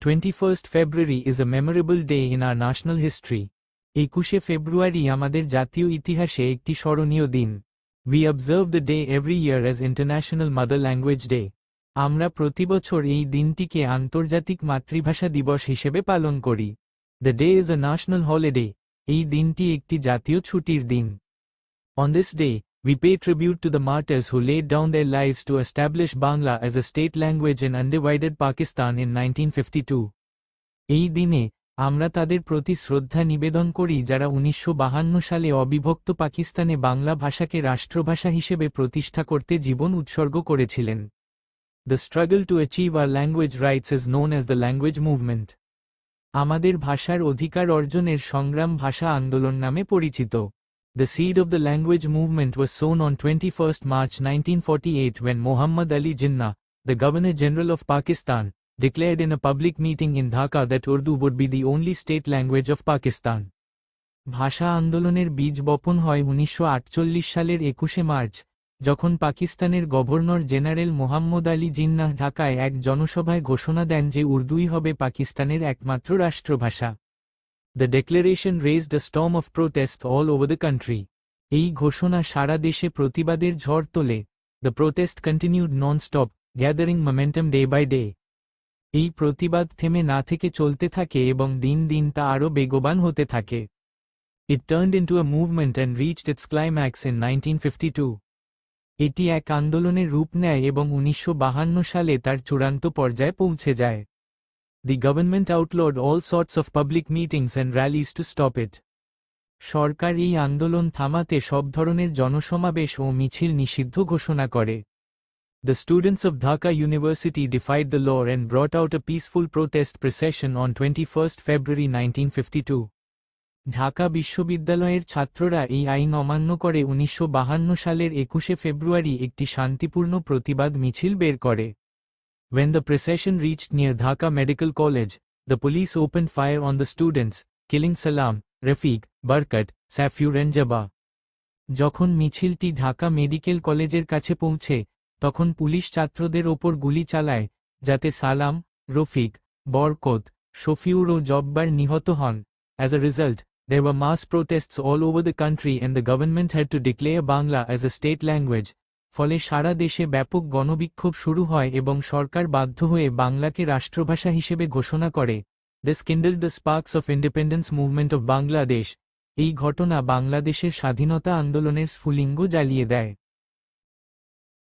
21st February is a memorable day in our national history. 21শে ফেব্রুয়ারি আমাদের জাতীয় ইতিহাসে একটি স্মরণীয় দিন। We observe the day every year as International Mother Language Day. আমরা প্রতিবছর এই দিনটিকে আন্তর্জাতিক মাতৃভাষা দিবস হিসেবে পালন করি। The day is a national holiday. এই দিনটি একটি জাতীয় ছুটির দিন। On this day, we pay tribute to the martyrs who laid down their lives to establish Bangla as a state language in undivided Pakistan in 1952. এই দিনে আমরা তাদের প্রতি শ্রদ্ধা নিবেদন করি যারা 1952 সালে অবিভক্ত পাকিস্তানে বাংলা ভাষাকে রাষ্ট্রভাষা হিসেবে প্রতিষ্ঠা করতে জীবন উৎসর্গ করেছিলেন। The struggle to achieve our language rights is known as the language movement. আমাদের ভাষার অধিকার অর্জনের সংগ্রাম ভাষা আন্দোলন নামে পরিচিত। The seed of the language movement was sown on 21st March 1948 when Muhammad Ali Jinnah, the Governor-General of Pakistan, declared in a public meeting in Dhaka that Urdu would be the only state language of Pakistan. ভাষা আন্দোলনের বীজ বপন হয় 1948 সালের 21শে March, যখন পাকিস্তানের governor general Mohammad Ali Jinnah ঢাকায় এক জনসভায় ঘোষণা দেন যে উর্দুই হবে পাকিস্তানের একমাত্র রাষ্ট্রভাষা। The declaration raised a storm of protest all over the country. এই ঘোষণা সারা দেশে প্রতিবাদের ঝড় তোলে। The protest continued non-stop, gathering momentum day by day. এই প্রতিবাদ থেমে না থেকে চলতে থাকে এবং দিন দিন তা আরও বেগবান হতে থাকে। It turned into a movement and reached its climax in 1952. এটি এক আন্দোলনের রূপ নেয় এবং 1952 সালে তার চূড়ান্ত পর্যায়ে পৌঁছে যায়। The government outlawed all sorts of public meetings and rallies to stop it. সরকার এই আন্দোলন থামাতে সব ধরনের জনসমাবেশ ও মিছিল নিষিদ্ধ ঘোষণা করে। The students of Dhaka University defied the law and brought out a peaceful protest procession on 21st February 1952. Dhaka বিশ্ববিদ্যালয়ের ছাত্ররা এই আইন অমান্য করে 1952 সালের 21শে ফেব্রুয়ারি একটি শান্তিপূর্ণ প্রতিবাদ মিছিল বের করে। When the procession reached near Dhaka Medical College, the police opened fire on the students, killing Salam, Rafiq, Barkat, Safur and Jabba. যখন মিছিলটি ঢাকা মেডিকেল কলেজের কাছে পৌঁছে, তখন পুলিশ ছাত্রদের ওপর গুলি চালায়, যাতে সালাম, রফিক, বরকত, শফিউর ও জব্বার নিহত হন। As a result, there were mass protests all over the country and the government had to declare Bangla as a state language. ফলে সারা দেশে ব্যাপক গণবিক্ষোভ শুরু হয় এবং সরকার বাধ্য হয়ে বাংলাকে রাষ্ট্রভাষা হিসেবে ঘোষণা করে। This kindled the sparks of independence movement of Bangladesh. এই ঘটনা বাংলাদেশের স্বাধীনতা আন্দোলনের স্ফুলিঙ্গ জ্বালিয়ে দেয়।